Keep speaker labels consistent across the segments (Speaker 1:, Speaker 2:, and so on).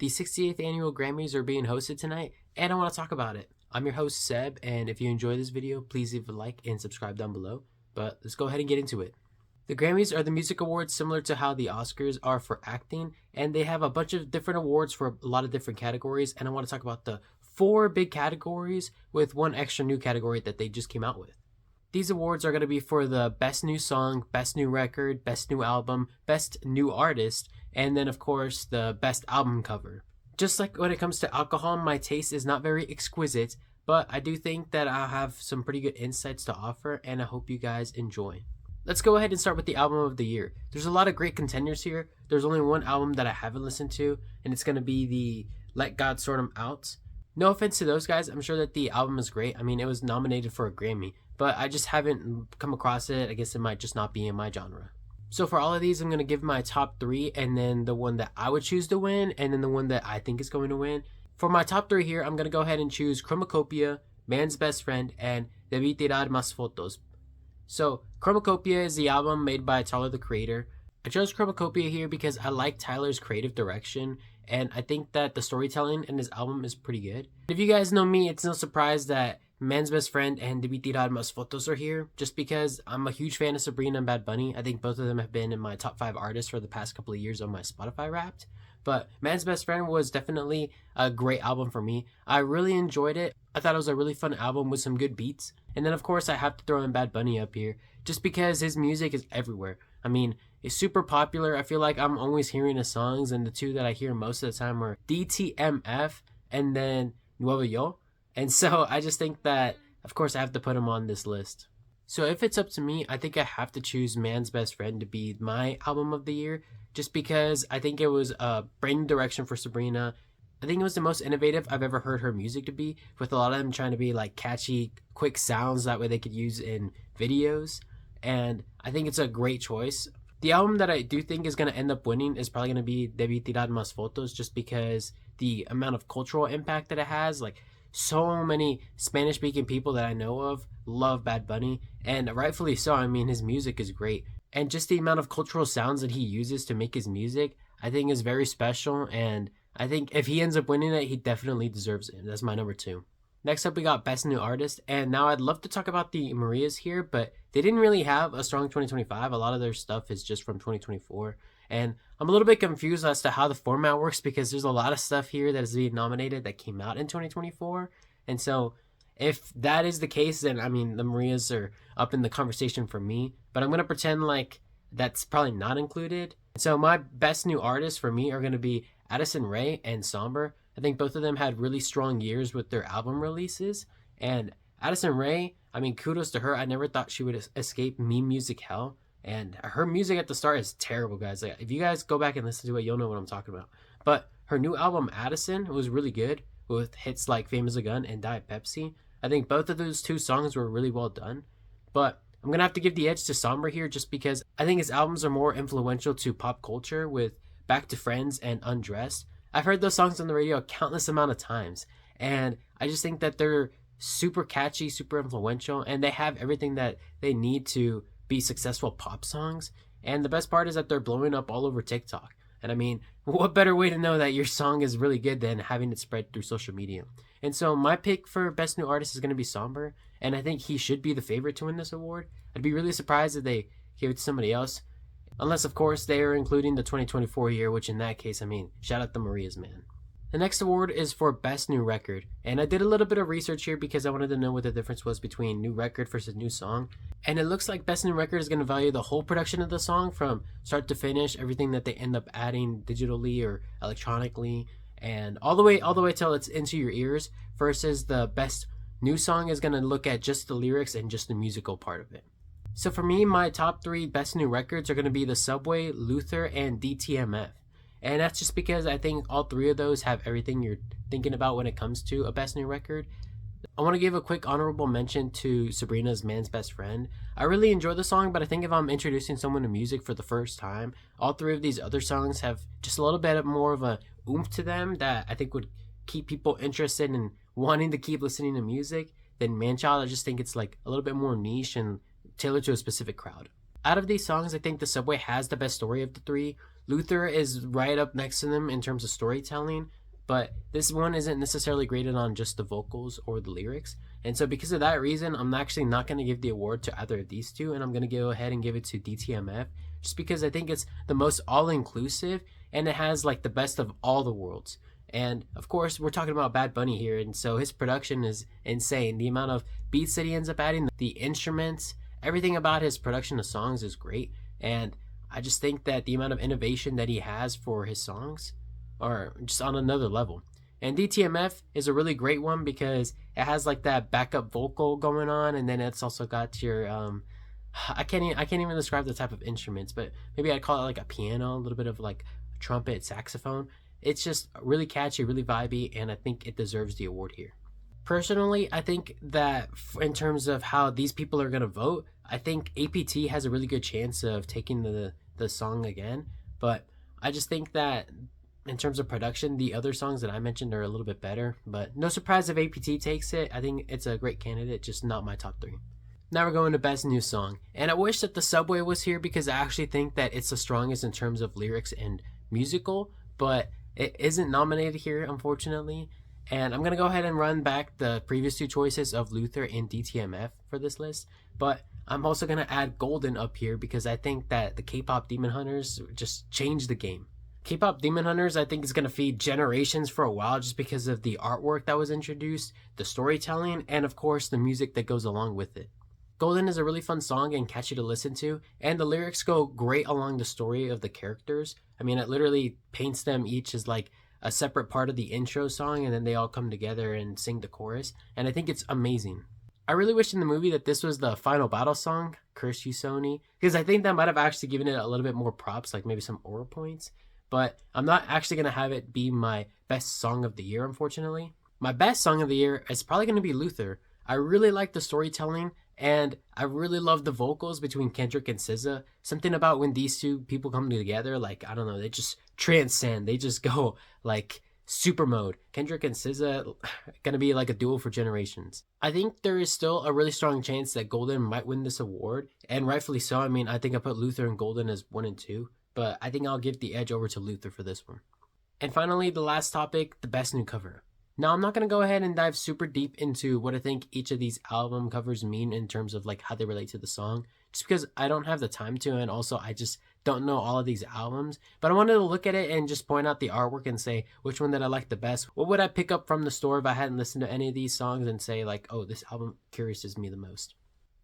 Speaker 1: The 68th annual Grammys are being hosted tonight, and I want to talk about it. I'm your host, Seb, and if you enjoy this video, please leave a like and subscribe down below. But let's go ahead and get into it. The Grammys are the music awards similar to how the Oscars are for acting, and they have a bunch of different awards for a lot of different categories, and I want to talk about the 4 big categories with one extra new category that they just came out with. These awards are going to be for the Best New Song, Best New Record, Best New Album, Best New Artist, and then of course the Best Album Cover. Just like when it comes to alcohol, my taste is not very exquisite, but I do think that I'll have some pretty good insights to offer, and I hope you guys enjoy. Let's go ahead and start with the album of the year. There's a lot of great contenders here. There's only one album that I haven't listened to, and it's going to be the Let God Sort 'Em Out. No offense to those guys, I'm sure that the album is great. I mean, it was nominated for a Grammy, but I just haven't come across it. I guess it might just not be in my genre. So for all of these, I'm going to give my top 3, and then the one that I would choose to win, and then the one that I think is going to win. For my top 3 here, I'm going to go ahead and choose Chromacopia, Man's Best Friend, and Debí Tirar Más Fotos. So Chromacopia is the album made by Tyler, the Creator. I chose Chromacopia here because I like Tyler's creative direction, and I think that the storytelling in his album is pretty good. If you guys know me, it's no surprise that Man's Best Friend and Debí Tirar Más Fotos are here, just because I'm a huge fan of Sabrina and Bad Bunny. I think both of them have been in my top 5 artists for the past couple of years on my Spotify Wrapped. But Man's Best Friend was definitely a great album for me. I really enjoyed it. I thought it was a really fun album with some good beats. And then of course I have to throw in Bad Bunny up here, just because his music is everywhere. I mean, it's super popular. I feel like I'm always hearing his songs, and the 2 that I hear most of the time are DTMF and then Nuevo Yo. And so I just think that, of course, I have to put him on this list. So if it's up to me, I think I have to choose Man's Best Friend to be my album of the year, just because I think it was a brand new direction for Sabrina. I think it was the most innovative I've ever heard her music to be, with a lot of them trying to be like catchy, quick sounds that way they could use in videos. And I think it's a great choice. The album that I do think is going to end up winning is probably going to be Debí Tirar Más Fotos, just because the amount of cultural impact that it has. Like, so many Spanish speaking people that I know of love Bad Bunny, and rightfully so. I mean, his music is great, and just the amount of cultural sounds that he uses to make his music, I think is very special. And I think if he ends up winning it, he definitely deserves it. That's my number 2. Next up, we got Best New Artist, and now I'd love to talk about the Marias here, but they didn't really have a strong 2025. A lot of their stuff is just from 2024, and I'm a little bit confused as to how the format works, because there's a lot of stuff here that is being nominated that came out in 2024, and so if that is the case, then I mean, the Marias are up in the conversation for me, but I'm going to pretend like that's probably not included. So my Best New Artists for me are going to be Addison Rae and Somber. I think both of them had really strong years with their album releases. And Addison Rae, I mean, kudos to her. I never thought she would escape meme music hell. And her music at the start is terrible, guys. Like, if you guys go back and listen to it, you'll know what I'm talking about. But her new album, Addison, was really good, with hits like Famous a Gun and Diet Pepsi. I think both of those 2 songs were really well done. But I'm going to have to give the edge to Somber here, just because I think his albums are more influential to pop culture, with Back to Friends and Undressed. I've heard those songs on the radio a countless amount of times, and I just think that they're super catchy, super influential, and they have everything that they need to be successful pop songs. And the best part is that they're blowing up all over TikTok. And I mean, what better way to know that your song is really good than having it spread through social media? And so my pick for Best New Artist is going to be Somber, and I think he should be the favorite to win this award. I'd be really surprised if they gave it to somebody else, unless of course they are including the 2024 year, which in that case, I mean, shout out the Marias, man. The next award is for Best New Record, and I did a little bit of research here because I wanted to know what the difference was between new record versus new song. And it looks like Best New Record is going to value the whole production of the song from start to finish, everything that they end up adding digitally or electronically, and all the way till it's into your ears, versus the Best New Song is going to look at just the lyrics and just the musical part of it. So for me, my top 3 Best New Records are going to be The Subway, Luther, and DTMF. And that's just because I think all 3 of those have everything you're thinking about when it comes to a Best New Record. I want to give a quick honorable mention to Sabrina's Man's Best Friend. I really enjoy the song, but I think if I'm introducing someone to music for the first time, all 3 of these other songs have just a little bit more of a oomph to them that I think would keep people interested in wanting to keep listening to music. Than Manchild, I just think it's like a little bit more niche and tailored to a specific crowd. Out of these songs, I think The Subway has the best story of the 3. Luther is right up next to them in terms of storytelling, but this one isn't necessarily graded on just the vocals or the lyrics. And so because of that reason, I'm actually not going to give the award to either of these two, and I'm going to go ahead and give it to DTMF just because I think it's the most all-inclusive and it has like the best of all the worlds. And of course, we're talking about Bad Bunny here, and so his production is insane. The amount of beats that he ends up adding, the instruments, everything about his production of songs is great. And I just think that the amount of innovation that he has for his songs are just on another level. And DTMF is a really great one because it has like that backup vocal going on, and then it's also got your I can't even describe the type of instruments, but maybe I'd call it like a piano, a little bit of like a trumpet, saxophone. It's just really catchy, really vibey, and I think it deserves the award here. Personally, I think that in terms of how these people are going to vote, I think APT has a really good chance of taking the song again. But I just think that in terms of production, the other songs that I mentioned are a little bit better. But no surprise if APT takes it. I think it's a great candidate, just not my top 3. Now we're going to Best New Song. And I wish that The Subway was here because I actually think that it's the strongest in terms of lyrics and musical. But it isn't nominated here, unfortunately. And I'm going to go ahead and run back the previous 2 choices of Luther and DTMF for this list. But I'm also going to add Golden up here because I think that the K-pop Demon Hunters just changed the game. K-pop Demon Hunters, I think, is going to feed generations for a while just because of the artwork that was introduced, the storytelling, and of course the music that goes along with it. Golden is a really fun song and catchy to listen to, and the lyrics go great along the story of the characters. I mean, it literally paints them each as like a separate part of the intro song, and then they all come together and sing the chorus, and I think it's amazing. I really wish in the movie that this was the final battle song, Curse You Sony, because I think that might have actually given it a little bit more props, like maybe some aura points, but I'm not actually going to have it be my best song of the year, unfortunately. My best song of the year is probably going to be Luther. I really like the storytelling, and I really love the vocals between Kendrick and SZA. Something about when these two people come together, like, I don't know, they just transcend. They just go, like, super mode. Kendrick and SZA gonna be like a duo for generations. I think there is still a really strong chance that Golden might win this award, and rightfully so. I mean, I think I put Luther and Golden as 1 and 2, but I think I'll give the edge over to Luther for this one. And finally, the last topic, the best new cover. Now, I'm not going to go ahead and dive super deep into what I think each of these album covers mean in terms of like how they relate to the song, just because I don't have the time to, and also I just don't know all of these albums. But I wanted to look at it and just point out the artwork and say which one that I like the best. What would I pick up from the store if I hadn't listened to any of these songs and say like, oh, this album curiouses me the most?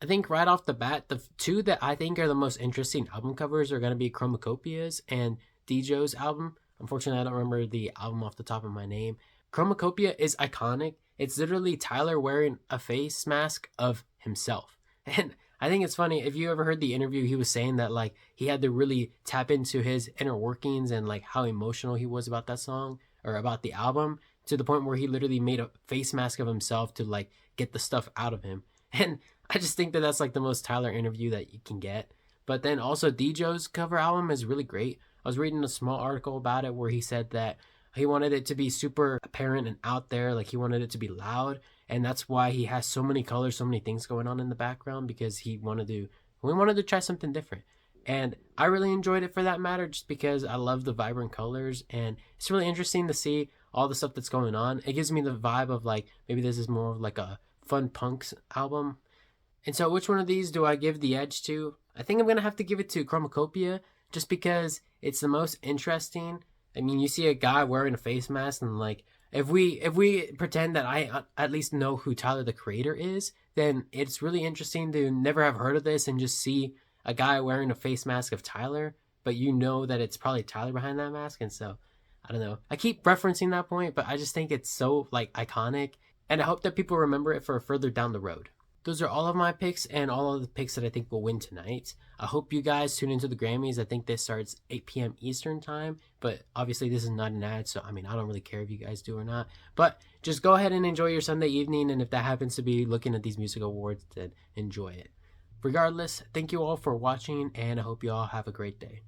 Speaker 1: I think right off the bat, the 2 that I think are the most interesting album covers are going to be Chromacopia's and Djo's album. Unfortunately, I don't remember the album off the top of my name. Chromacopia is iconic. It's literally Tyler wearing a face mask of himself. And I think it's funny, if you ever heard the interview, he was saying that like he had to really tap into his inner workings and like how emotional he was about that song or about the album, to the point where he literally made a face mask of himself to like get the stuff out of him. And I just think that that's like the most Tyler interview that you can get. But then also Djo's cover album is really great. I was reading a small article about it where he said that he wanted it to be super apparent and out there, like he wanted it to be loud, and that's why he has so many colors, so many things going on in the background, because we wanted to try something different. And I really enjoyed it for that matter, just because I love the vibrant colors, and it's really interesting to see all the stuff that's going on. It gives me the vibe of like maybe this is more of like a fun punks album. And so which one of these do I give the edge to? I think I'm gonna have to give it to Chromacopia, just because it's the most interesting. I mean, you see a guy wearing a face mask, and like, if we pretend that I at least know who Tyler the Creator is, then it's really interesting to never have heard of this and just see a guy wearing a face mask of Tyler, but you know that it's probably Tyler behind that mask. And so, I don't know. I keep referencing that point, but I just think it's so like iconic, and I hope that people remember it for further down the road. Those are all of my picks and all of the picks that I think will win tonight. I hope you guys tune into the Grammys. I think this starts 8 p.m. Eastern time, but obviously this is not an ad, so I mean, I don't really care if you guys do or not. But just go ahead and enjoy your Sunday evening, and if that happens to be looking at these music awards, then enjoy it. Regardless, thank you all for watching, and I hope you all have a great day.